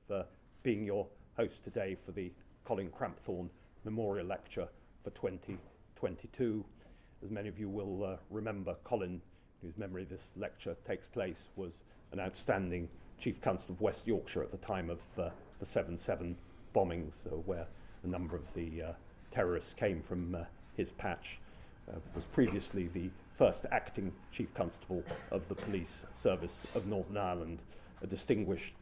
for being your host today for the Colin Crampthorne Memorial Lecture for 2022. As many of you will remember, Colin, whose memory this lecture takes place, was an outstanding Chief Constable of West Yorkshire at the time of the 7/7 bombings, where a number of the terrorists came from his patch. Was previously the first acting Chief Constable of the Police Service of Northern Ireland, a distinguished,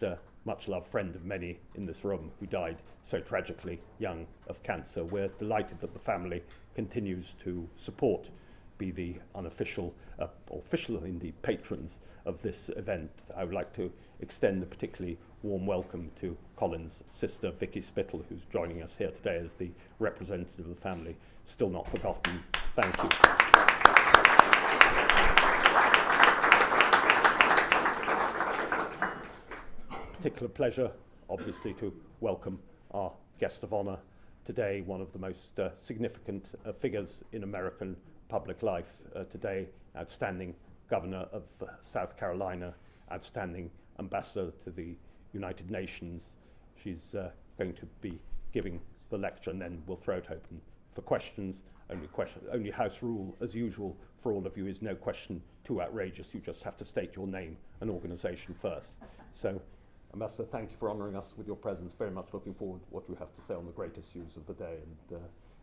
much-loved friend of many in this room who died so tragically young of cancer. We're delighted that the family continues to support, be the unofficial, or official indeed, patrons of this event. I would like to extend a particularly warm welcome to Colin's sister, Vicky Spittle, who's joining us here today as the representative of the family. Still not forgotten. Thank you. Particular pleasure, obviously, to welcome our guest of honor today, one of the most significant figures in American public life today, outstanding governor of South Carolina, outstanding ambassador to the United Nations. She's going to be giving the lecture, and then we'll throw it open for questions. Only house rule, as usual, for all of you is no question too outrageous. You just have to state your name and organization first. So, Ambassador, thank you for honoring us with your presence. Very much looking forward to what you have to say on the great issues of the day, and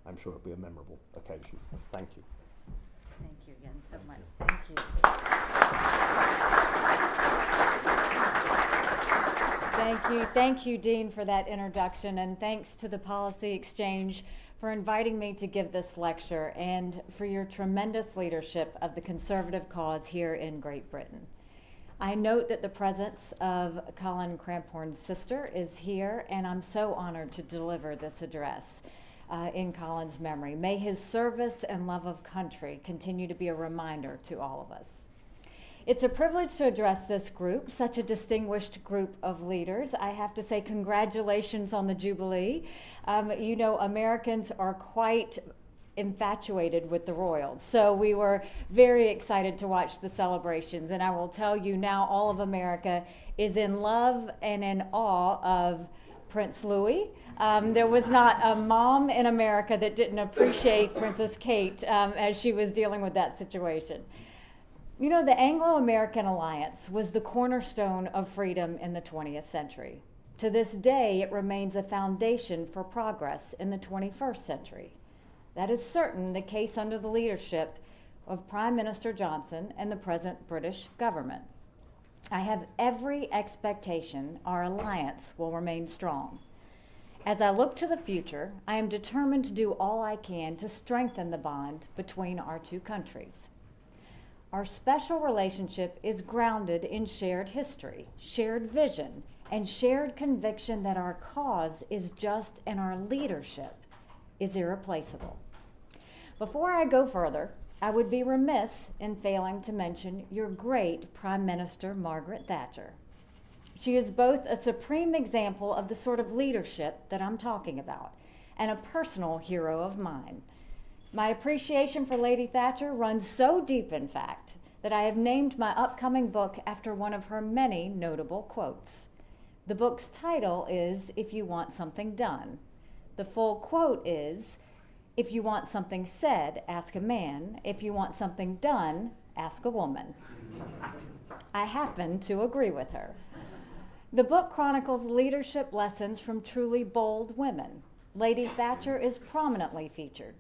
I'm sure it'll be a memorable occasion. Thank you. Thank you again so much. Thank you. Thank you, Dean, for that introduction, and thanks to the Policy Exchange for inviting me to give this lecture and for your tremendous leadership of the conservative cause here in Great Britain. I note that the presence of Colin Crampthorne's sister is here, and I'm so honored to deliver this address in Colin's memory. May his service and love of country continue to be a reminder to all of us. It's a privilege to address this group, such a distinguished group of leaders. I have to say congratulations on the Jubilee. You know, Americans are quite infatuated with the royals. So we were very excited to watch the celebrations, and I will tell you now all of America is in love and in awe of Prince Louis. There was not a mom in America that didn't appreciate Princess Kate as she was dealing with that situation. You know, the Anglo-American alliance was the cornerstone of freedom in the 20th century. To this day, it remains a foundation for progress in the 21st century. That is certain the case under the leadership of Prime Minister Johnson and the present British government. I have every expectation our alliance will remain strong. As I look to the future, I am determined to do all I can to strengthen the bond between our two countries. Our special relationship is grounded in shared history, shared vision, and shared conviction that our cause is just and our leadership is irreplaceable. Before I go further, I would be remiss in failing to mention your great Prime Minister, Margaret Thatcher. She is both a supreme example of the sort of leadership that I'm talking about and a personal hero of mine. My appreciation for Lady Thatcher runs so deep, in fact, that I have named my upcoming book after one of her many notable quotes. The book's title is If You Want Something Done. The full quote is, "If you want something said, ask a man. If you want something done, ask a woman." I happen to agree with her. The book chronicles leadership lessons from truly bold women. Lady Thatcher is prominently featured.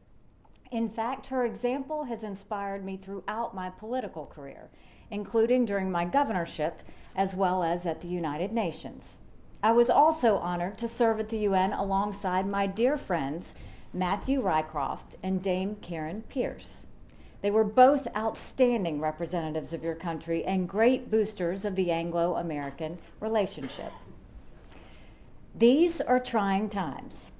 In fact, her example has inspired me throughout my political career, including during my governorship as well as at the United Nations. I was also honored to serve at the UN alongside my dear friends Matthew Rycroft and Dame Karen Pierce. They were both outstanding representatives of your country and great boosters of the Anglo-American relationship. These are trying times.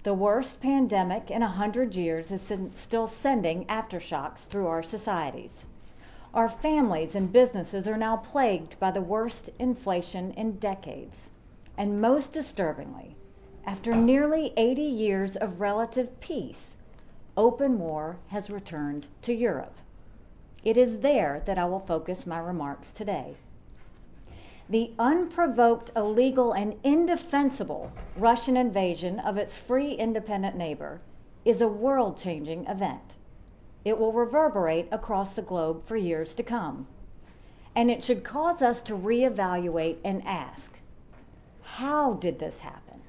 The worst pandemic in 100 years is still sending aftershocks through our societies. Our families and businesses are now plagued by the worst inflation in decades. And most disturbingly, after nearly 80 years of relative peace, open war has returned to Europe. It is there that I will focus my remarks today. The unprovoked, illegal, and indefensible Russian invasion of its free, independent neighbor is a world-changing event. It will reverberate across the globe for years to come. And it should cause us to reevaluate and ask, how did this happen?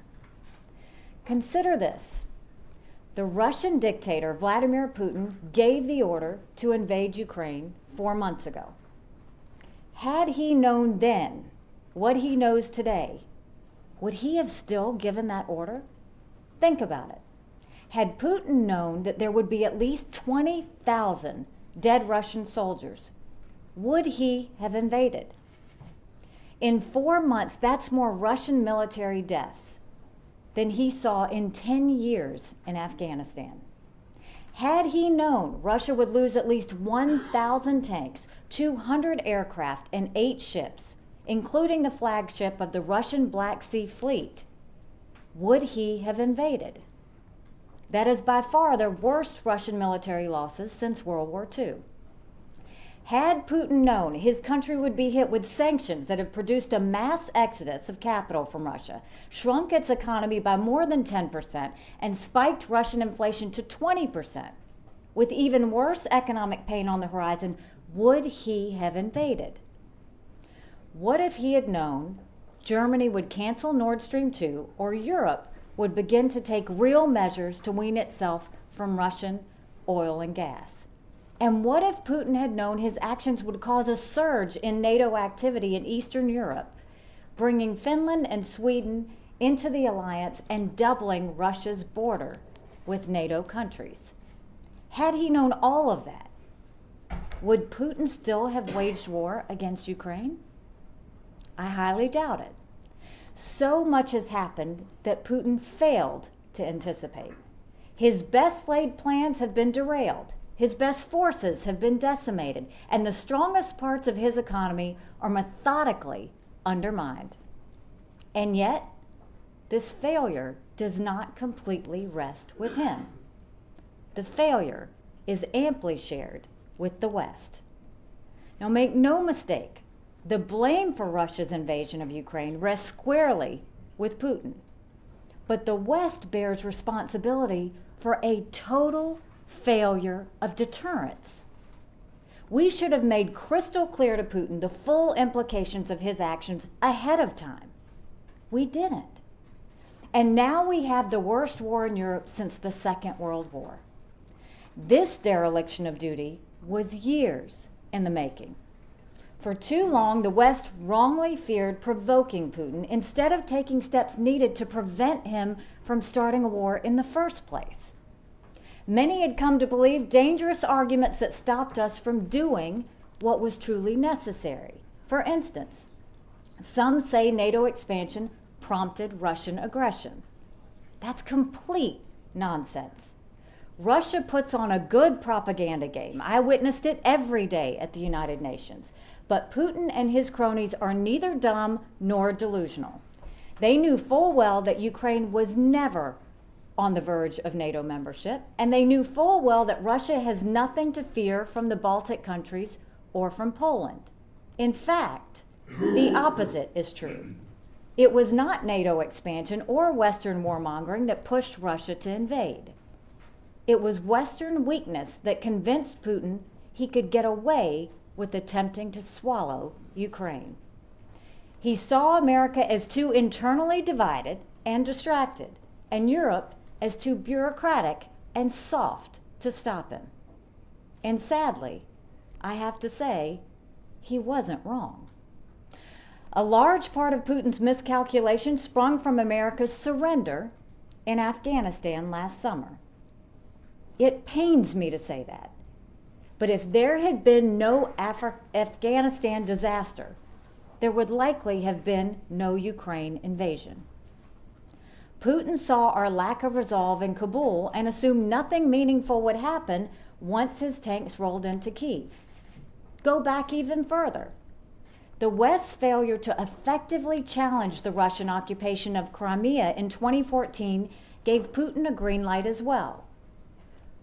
Consider this. The Russian dictator, Vladimir Putin, gave the order to invade Ukraine 4 months ago. Had he known then what he knows today, would he have still given that order? Think about it. Had Putin known that there would be at least 20,000 dead Russian soldiers, would he have invaded? In 4 months, that's more Russian military deaths than he saw in 10 years in Afghanistan. Had he known Russia would lose at least 1,000 tanks, 200 aircraft, and 8 ships, including the flagship of the Russian Black Sea Fleet, would he have invaded? That is by far the worst Russian military losses since World War II. Had Putin known his country would be hit with sanctions that have produced a mass exodus of capital from Russia, shrunk its economy by more than 10%, and spiked Russian inflation to 20%, with even worse economic pain on the horizon, would he have invaded? What if he had known Germany would cancel Nord Stream 2, or Europe would begin to take real measures to wean itself from Russian oil and gas? And what if Putin had known his actions would cause a surge in NATO activity in Eastern Europe, bringing Finland and Sweden into the alliance and doubling Russia's border with NATO countries? Had he known all of that, would Putin still have waged war against Ukraine? I highly doubt it. So much has happened that Putin failed to anticipate. His best laid plans have been derailed. His best forces have been decimated, and the strongest parts of his economy are methodically undermined. And yet, this failure does not completely rest with him. The failure is amply shared with the West. Now, make no mistake, the blame for Russia's invasion of Ukraine rests squarely with Putin. But the West bears responsibility for a total failure of deterrence. We should have made crystal clear to Putin the full implications of his actions ahead of time. We didn't. And now we have the worst war in Europe since the Second World War. This dereliction of duty was years in the making. For too long, the West wrongly feared provoking Putin instead of taking steps needed to prevent him from starting a war in the first place. Many had come to believe dangerous arguments that stopped us from doing what was truly necessary. For instance, some say NATO expansion prompted Russian aggression. That's complete nonsense. Russia puts on a good propaganda game. I witnessed it every day at the United Nations. But Putin and his cronies are neither dumb nor delusional. They knew full well that Ukraine was never on the verge of NATO membership, and they knew full well that Russia has nothing to fear from the Baltic countries or from Poland. In fact, the opposite is true. It was not NATO expansion or Western warmongering that pushed Russia to invade. It was Western weakness that convinced Putin he could get away with attempting to swallow Ukraine. He saw America as too internally divided and distracted, and Europe as too bureaucratic and soft to stop him. And sadly, I have to say, he wasn't wrong. A large part of Putin's miscalculation sprung from America's surrender in Afghanistan last summer. It pains me to say that, but if there had been no Afghanistan disaster, there would likely have been no Ukraine invasion. Putin saw our lack of resolve in Kabul and assumed nothing meaningful would happen once his tanks rolled into Kyiv. Go back even further. The West's failure to effectively challenge the Russian occupation of Crimea in 2014 gave Putin a green light as well.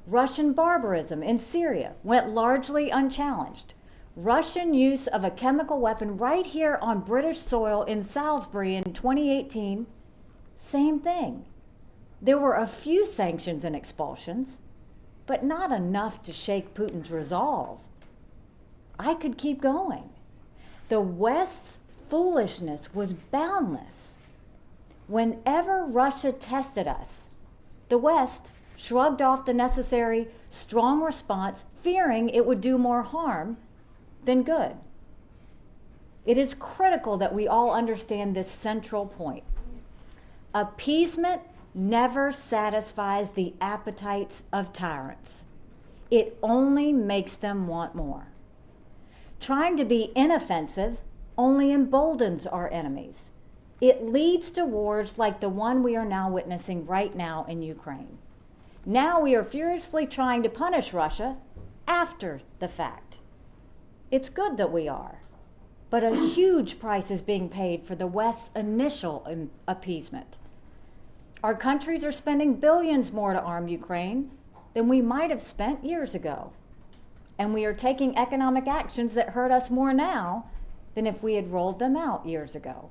Russian barbarism in Syria went largely unchallenged. Russian use of a chemical weapon right here on British soil in Salisbury in 2018, same thing. There were a few sanctions and expulsions, but not enough to shake Putin's resolve. I could keep going. The West's foolishness was boundless. Whenever Russia tested us, the West shrugged off the necessary strong response, fearing it would do more harm than good. It is critical that we all understand this central point. Appeasement never satisfies the appetites of tyrants. It only makes them want more. Trying to be inoffensive only emboldens our enemies. It leads to wars like the one we are now witnessing right now in Ukraine. Now we are furiously trying to punish Russia after the fact. It's good that we are, but a huge price is being paid for the West's initial appeasement. Our countries are spending billions more to arm Ukraine than we might have spent years ago. And we are taking economic actions that hurt us more now than if we had rolled them out years ago.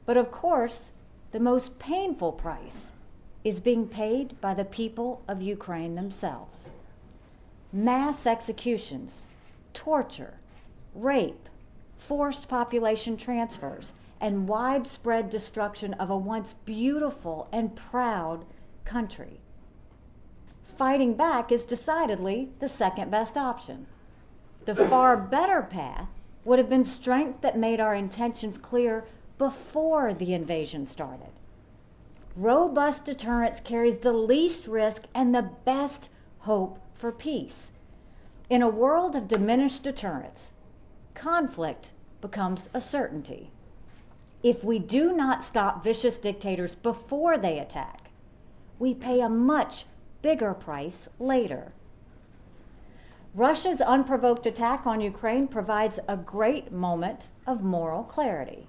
But of course, the most painful price is being paid by the people of Ukraine themselves. Mass executions, torture, rape, forced population transfers, and widespread destruction of a once beautiful and proud country. Fighting back is decidedly the second best option. The far better path would have been strength that made our intentions clear before the invasion started. Robust deterrence carries the least risk and the best hope for peace. In a world of diminished deterrence, conflict becomes a certainty. If we do not stop vicious dictators before they attack, we pay a much bigger price later. Russia's unprovoked attack on Ukraine provides a great moment of moral clarity.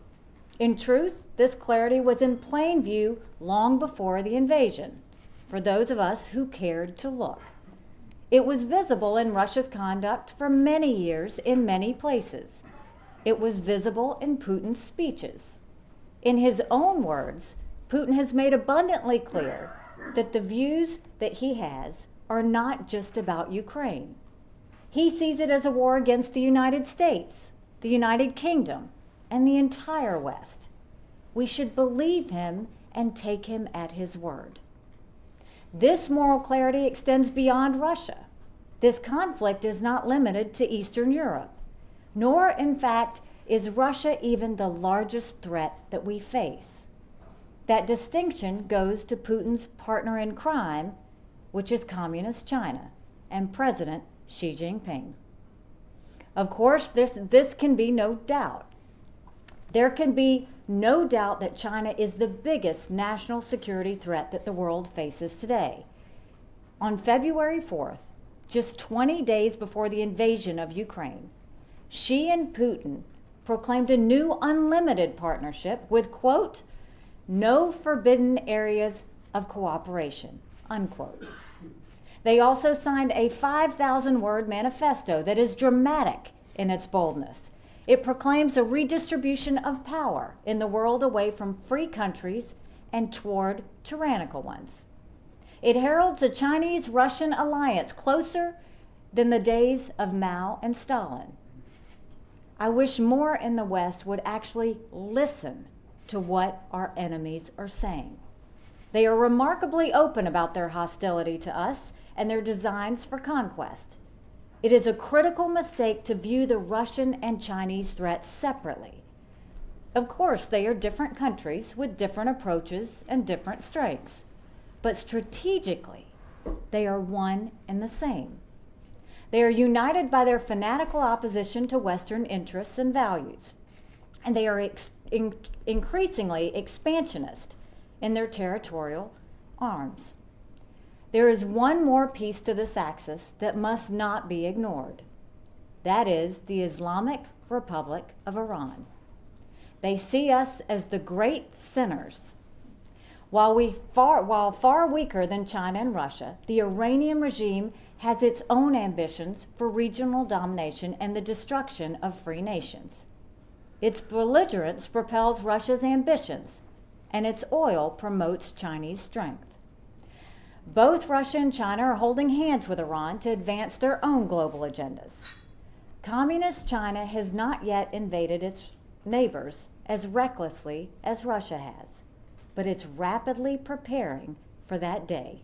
In truth, this clarity was in plain view long before the invasion, for those of us who cared to look. It was visible in Russia's conduct for many years in many places. It was visible in Putin's speeches. In his own words, Putin has made abundantly clear that the views that he has are not just about Ukraine. He sees it as a war against the United States, the United Kingdom, and the entire West. We should believe him and take him at his word. This moral clarity extends beyond Russia. This conflict is not limited to Eastern Europe, nor, in fact, is Russia even the largest threat that we face. That distinction goes to Putin's partner in crime, which is Communist China and President Xi Jinping. Of course, this can be no doubt. There can be no doubt that China is the biggest national security threat that the world faces today. On February 4th, just 20 days before the invasion of Ukraine, Xi and Putin proclaimed a new unlimited partnership with, quote, no forbidden areas of cooperation, unquote. They also signed a 5,000-word manifesto that is dramatic in its boldness. It proclaims a redistribution of power in the world away from free countries and toward tyrannical ones. It heralds a Chinese-Russian alliance closer than the days of Mao and Stalin. I wish more in the West would actually listen to what our enemies are saying. They are remarkably open about their hostility to us and their designs for conquest. It is a critical mistake to view the Russian and Chinese threats separately. Of course, they are different countries with different approaches and different strengths, but strategically, they are one and the same. They are united by their fanatical opposition to Western interests and values, and they are increasingly expansionist in their territorial arms. There is one more piece to this axis that must not be ignored. That is the Islamic Republic of Iran. They see us as the great sinners. While far weaker than China and Russia, the Iranian regime has its own ambitions for regional domination and the destruction of free nations. Its belligerence propels Russia's ambitions, and its oil promotes Chinese strength. Both Russia and China are holding hands with Iran to advance their own global agendas. Communist China has not yet invaded its neighbors as recklessly as Russia has, but it's rapidly preparing for that day.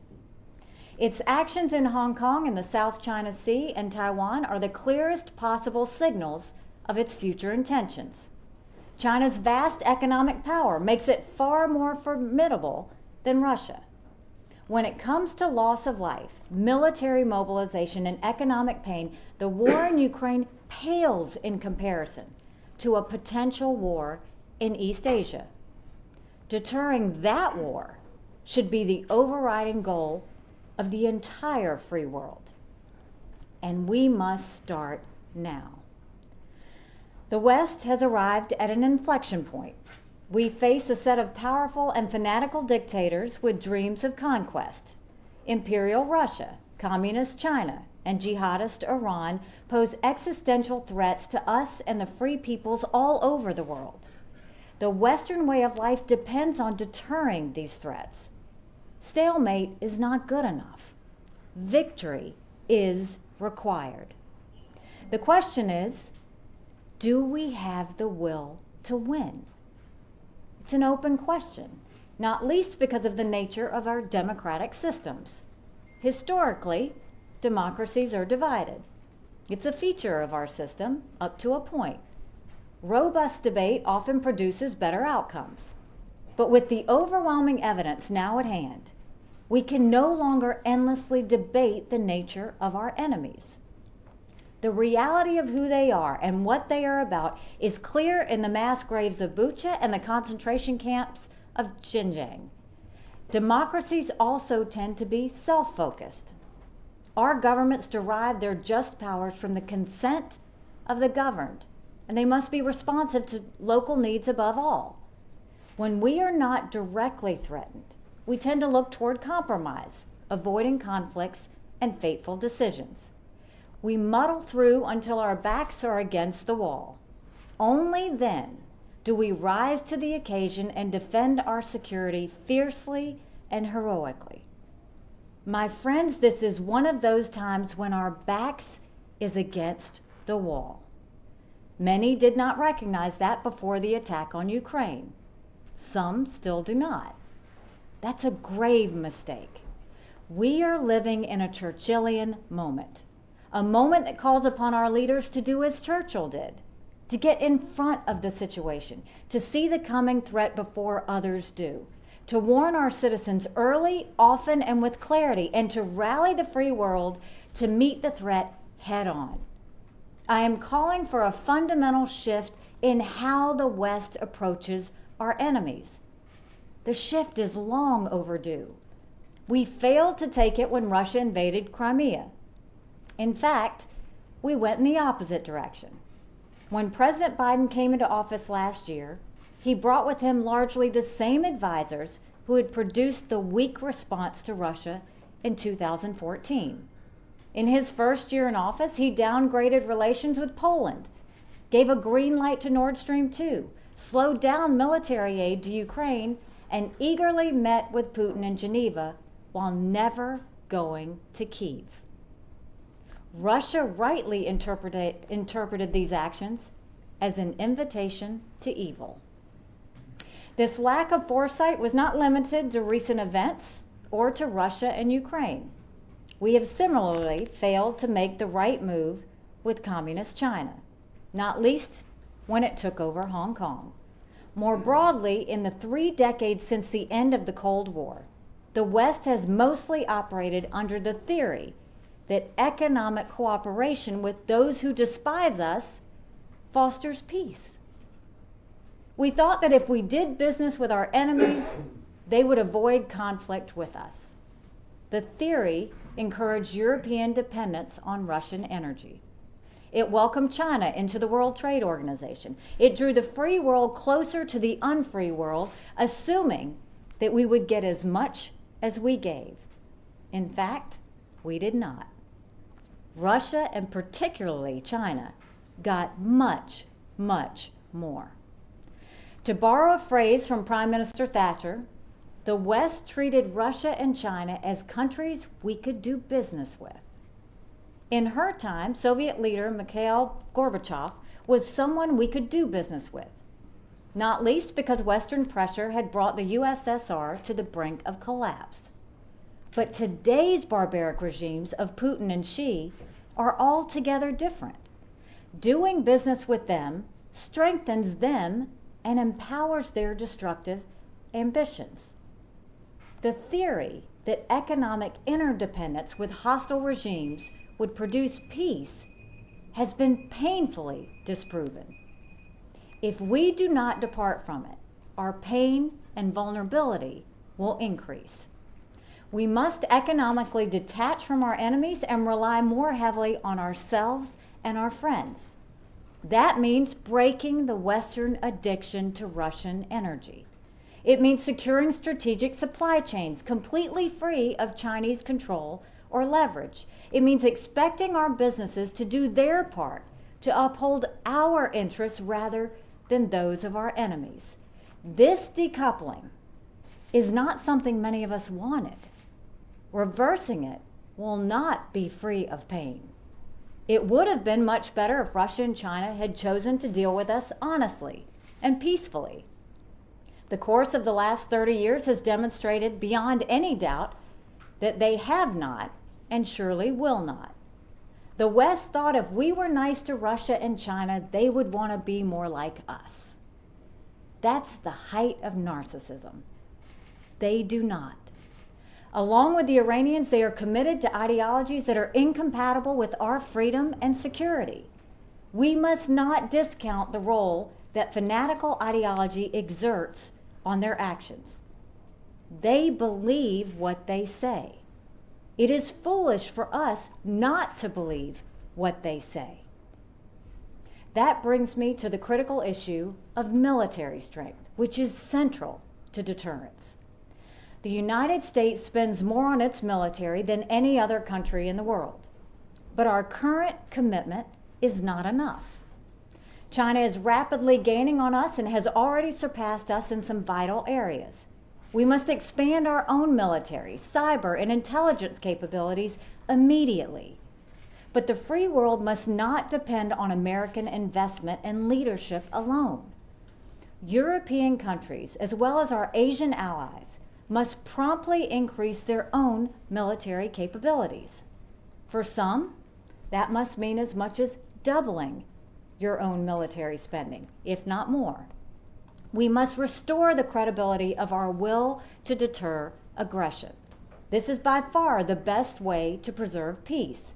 Its actions in Hong Kong and the South China Sea and Taiwan are the clearest possible signals of its future intentions. China's vast economic power makes it far more formidable than Russia. When it comes to loss of life, military mobilization, and economic pain, the war in Ukraine pales in comparison to a potential war in East Asia. Deterring that war should be the overriding goal of the entire free world. And we must start now. The West has arrived at an inflection point. We face a set of powerful and fanatical dictators with dreams of conquest. Imperial Russia, Communist China, and jihadist Iran pose existential threats to us and the free peoples all over the world. The Western way of life depends on deterring these threats. Stalemate is not good enough. Victory is required. The question is, do we have the will to win? It's an open question, not least because of the nature of our democratic systems. Historically, democracies are divided. It's a feature of our system, up to a point. Robust debate often produces better outcomes. But with the overwhelming evidence now at hand, we can no longer endlessly debate the nature of our enemies. The reality of who they are and what they are about is clear in the mass graves of Bucha and the concentration camps of Xinjiang. Democracies also tend to be self-focused. Our governments derive their just powers from the consent of the governed, and they must be responsive to local needs above all. When we are not directly threatened, we tend to look toward compromise, avoiding conflicts and fateful decisions. We muddle through until our backs are against the wall. Only then do we rise to the occasion and defend our security fiercely and heroically. My friends, this is one of those times when our backs is against the wall. Many did not recognize that before the attack on Ukraine. Some still do not. That's a grave mistake. We are living in a Churchillian moment. A moment that calls upon our leaders to do as Churchill did, to get in front of the situation, to see the coming threat before others do, to warn our citizens early, often, and with clarity, and to rally the free world to meet the threat head on. I am calling for a fundamental shift in how the West approaches our enemies. The shift is long overdue. We failed to take it when Russia invaded Crimea. In fact, we went in the opposite direction. When President Biden came into office last year, he brought with him largely the same advisors who had produced the weak response to Russia in 2014. In his first year in office, he downgraded relations with Poland, gave a green light to Nord Stream 2, slowed down military aid to Ukraine, and eagerly met with Putin in Geneva while never going to Kyiv. Russia rightly interpreted these actions as an invitation to evil. This lack of foresight was not limited to recent events or to Russia and Ukraine. We have similarly failed to make the right move with Communist China, not least when it took over Hong Kong. More broadly, in the 3 decades since the end of the Cold War, the West has mostly operated under the theory that economic cooperation with those who despise us fosters peace. We thought that if we did business with our enemies, they would avoid conflict with us. The theory encouraged European dependence on Russian energy. It welcomed China into the World Trade Organization. It drew the free world closer to the unfree world, assuming that we would get as much as we gave. In fact, we did not. Russia, and particularly China, got much, much more. To borrow a phrase from Prime Minister Thatcher, the West treated Russia and China as countries we could do business with. In her time, Soviet leader Mikhail Gorbachev was someone we could do business with, not least because Western pressure had brought the USSR to the brink of collapse. But today's barbaric regimes of Putin and Xi are altogether different. Doing business with them strengthens them and empowers their destructive ambitions. The theory that economic interdependence with hostile regimes would produce peace has been painfully disproven. If we do not depart from it, our pain and vulnerability will increase. We must economically detach from our enemies and rely more heavily on ourselves and our friends. That means breaking the Western addiction to Russian energy. It means securing strategic supply chains completely free of Chinese control or leverage. It means expecting our businesses to do their part to uphold our interests rather than those of our enemies. This decoupling is not something many of us wanted. Reversing it will not be free of pain. It would have been much better if Russia and China had chosen to deal with us honestly and peacefully. The course of the last 30 years has demonstrated beyond any doubt that they have not and surely will not. The West thought if we were nice to Russia and China, they would want to be more like us. That's the height of narcissism. They do not. Along with the Iranians, they are committed to ideologies that are incompatible with our freedom and security. We must not discount the role that fanatical ideology exerts on their actions. They believe what they say. It is foolish for us not to believe what they say. That brings me to the critical issue of military strength, which is central to deterrence. The United States spends more on its military than any other country in the world, but our current commitment is not enough. China is rapidly gaining on us and has already surpassed us in some vital areas. We must expand our own military, cyber, and intelligence capabilities immediately. But the free world must not depend on American investment and leadership alone. European countries, as well as our Asian allies, must promptly increase their own military capabilities. For some, that must mean as much as doubling your own military spending, if not more. We must restore the credibility of our will to deter aggression. This is by far the best way to preserve peace.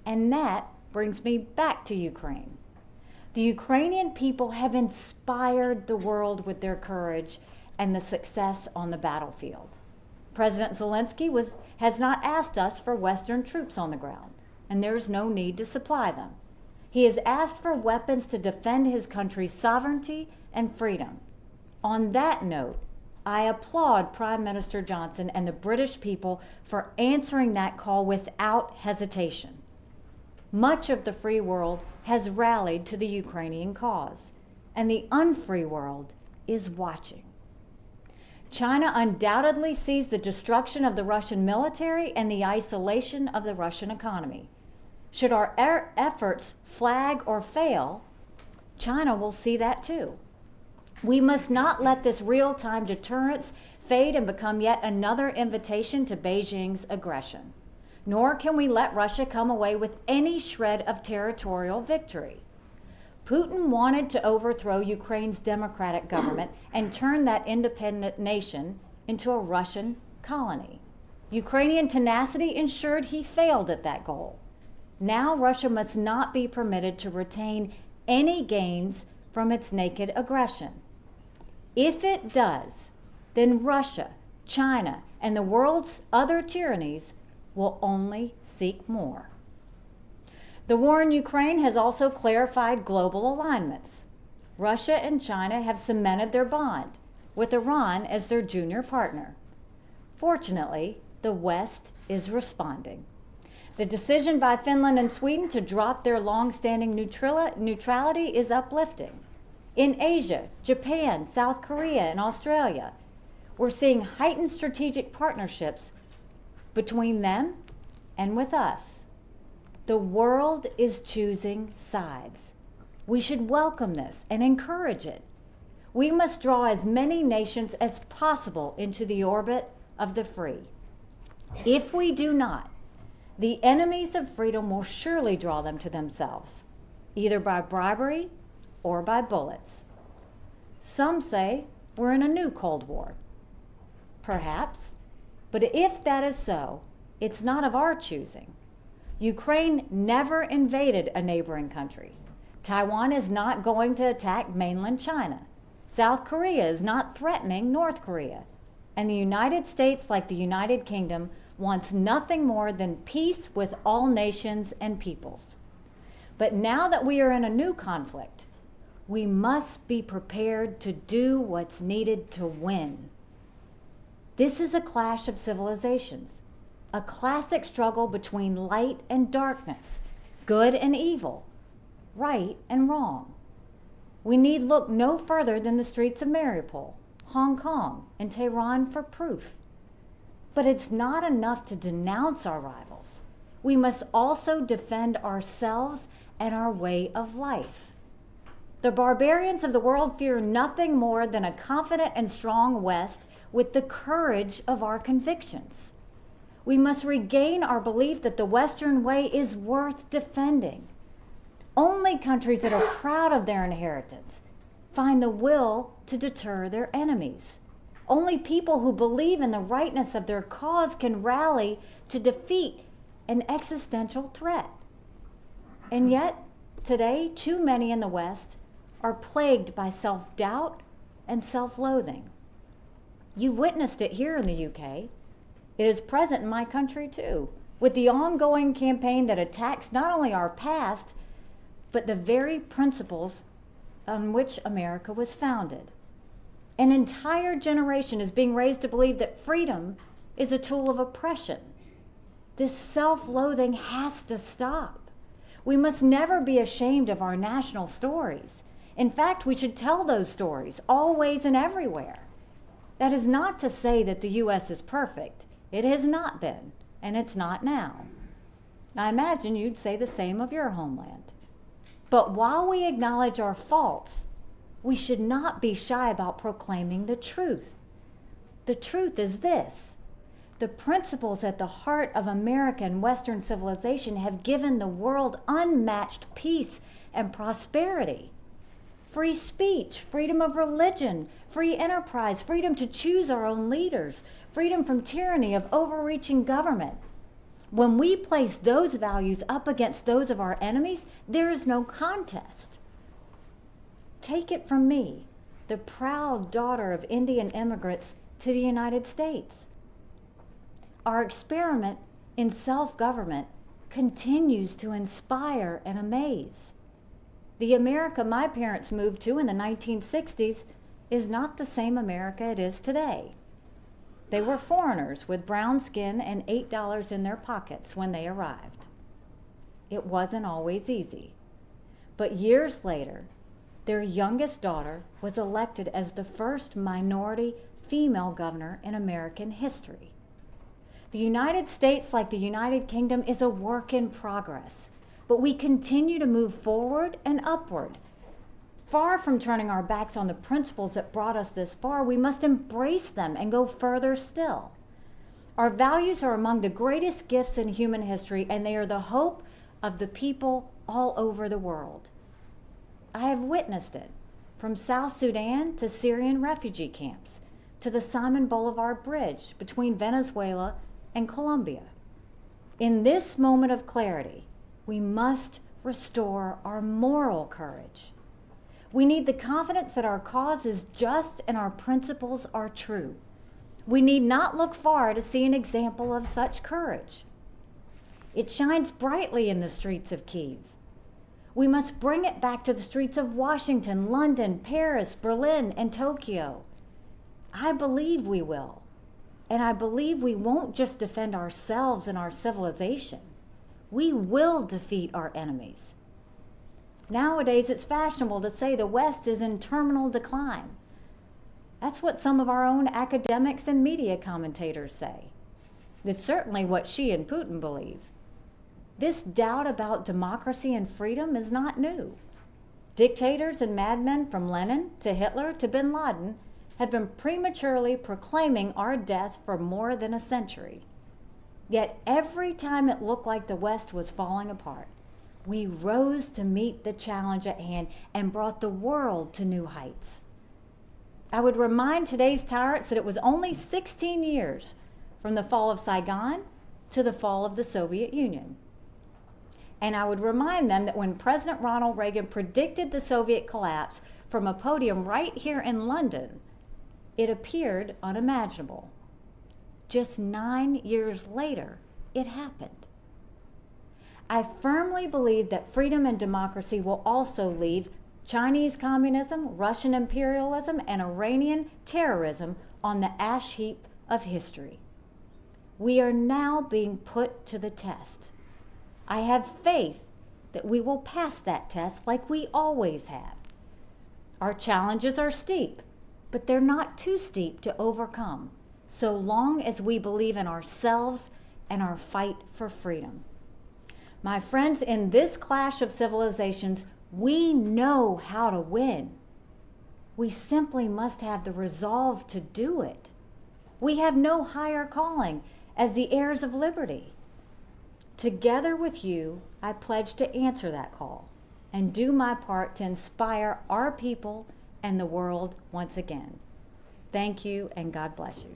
And that brings me back to Ukraine. The Ukrainian people have inspired the world with their courage and the success on the battlefield. President Zelensky has not asked us for Western troops on the ground, and there's no need to supply them. He has asked for weapons to defend his country's sovereignty and freedom. On that note, I applaud Prime Minister Johnson and the British people for answering that call without hesitation. Much of the free world has rallied to the Ukrainian cause, and the unfree world is watching. China undoubtedly sees the destruction of the Russian military and the isolation of the Russian economy. Should our efforts flag or fail, China will see that too. We must not let this real-time deterrence fade and become yet another invitation to Beijing's aggression. Nor can we let Russia come away with any shred of territorial victory. Putin wanted to overthrow Ukraine's democratic government and turn that independent nation into a Russian colony. Ukrainian tenacity ensured he failed at that goal. Now Russia must not be permitted to retain any gains from its naked aggression. If it does, then Russia, China, and the world's other tyrannies will only seek more. The war in Ukraine has also clarified global alignments. Russia and China have cemented their bond, with Iran as their junior partner. Fortunately, the West is responding. The decision by Finland and Sweden to drop their long-standing neutrality is uplifting. In Asia, Japan, South Korea, and Australia, we're seeing heightened strategic partnerships between them and with us. The world is choosing sides. We should welcome this and encourage it. We must draw as many nations as possible into the orbit of the free. If we do not, the enemies of freedom will surely draw them to themselves, either by bribery or by bullets. Some say we're in a new Cold War. Perhaps, but if that is so, it's not of our choosing. Ukraine never invaded a neighboring country. Taiwan is not going to attack mainland China. South Korea is not threatening North Korea. And the United States, like the United Kingdom, wants nothing more than peace with all nations and peoples. But now that we are in a new conflict, we must be prepared to do what's needed to win. This is a clash of civilizations, a classic struggle between light and darkness, good and evil, right and wrong. We need look no further than the streets of Mariupol, Hong Kong, and Tehran for proof. But it's not enough to denounce our rivals. We must also defend ourselves and our way of life. The barbarians of the world fear nothing more than a confident and strong West with the courage of our convictions. We must regain our belief that the Western way is worth defending. Only countries that are proud of their inheritance find the will to deter their enemies. Only people who believe in the rightness of their cause can rally to defeat an existential threat. And yet, today, too many in the West are plagued by self-doubt and self-loathing. You've witnessed it here in the UK. It is present in my country too, with the ongoing campaign that attacks not only our past, but the very principles on which America was founded. An entire generation is being raised to believe that freedom is a tool of oppression. This self-loathing has to stop. We must never be ashamed of our national stories. In fact, we should tell those stories always and everywhere. That is not to say that the U.S. is perfect. It has not been, and it's not now. I imagine you'd say the same of your homeland. But while we acknowledge our faults, we should not be shy about proclaiming the truth. The truth is this: the principles at the heart of American Western civilization have given the world unmatched peace and prosperity. Free speech, freedom of religion, free enterprise, freedom to choose our own leaders, freedom from tyranny of overreaching government. When we place those values up against those of our enemies, there is no contest. Take it from me, the proud daughter of Indian immigrants to the United States. Our experiment in self-government continues to inspire and amaze. The America my parents moved to in the 1960s is not the same America it is today. They were foreigners with brown skin and $8 in their pockets when they arrived. It wasn't always easy. But years later, their youngest daughter was elected as the first minority female governor in American history. The United States, like the United Kingdom, is a work in progress, but we continue to move forward and upward. Far from turning our backs on the principles that brought us this far, we must embrace them and go further still. Our values are among the greatest gifts in human history, and they are the hope of the people all over the world. I have witnessed it, from South Sudan to Syrian refugee camps, to the Simon Bolivar Bridge between Venezuela and Colombia. In this moment of clarity, we must restore our moral courage. We need the confidence that our cause is just and our principles are true. We need not look far to see an example of such courage. It shines brightly in the streets of Kyiv. We must bring it back to the streets of Washington, London, Paris, Berlin, and Tokyo. I believe we will. And I believe we won't just defend ourselves and our civilization. We will defeat our enemies. Nowadays, it's fashionable to say the West is in terminal decline. That's what some of our own academics and media commentators say. It's certainly what Xi and Putin believe. This doubt about democracy and freedom is not new. Dictators and madmen from Lenin to Hitler to bin Laden have been prematurely proclaiming our death for more than a century. Yet every time it looked like the West was falling apart, we rose to meet the challenge at hand and brought the world to new heights. I would remind today's tyrants that it was only 16 years from the fall of Saigon to the fall of the Soviet Union. And I would remind them that when President Ronald Reagan predicted the Soviet collapse from a podium right here in London, it appeared unimaginable. Just 9 years later, it happened. I firmly believe that freedom and democracy will also leave Chinese communism, Russian imperialism, and Iranian terrorism on the ash heap of history. We are now being put to the test. I have faith that we will pass that test like we always have. Our challenges are steep, but they're not too steep to overcome, so long as we believe in ourselves and our fight for freedom. My friends, in this clash of civilizations, we know how to win. We simply must have the resolve to do it. We have no higher calling as the heirs of liberty. Together with you, I pledge to answer that call and do my part to inspire our people and the world once again. Thank you, and God bless you.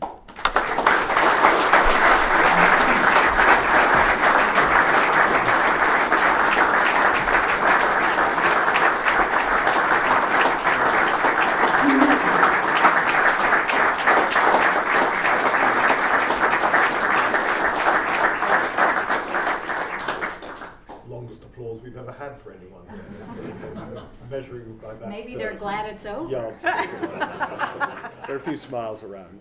Longest applause we've ever had for anyone here. Measuring by that. Maybe they're glad it's over. Yards. There are a few smiles around.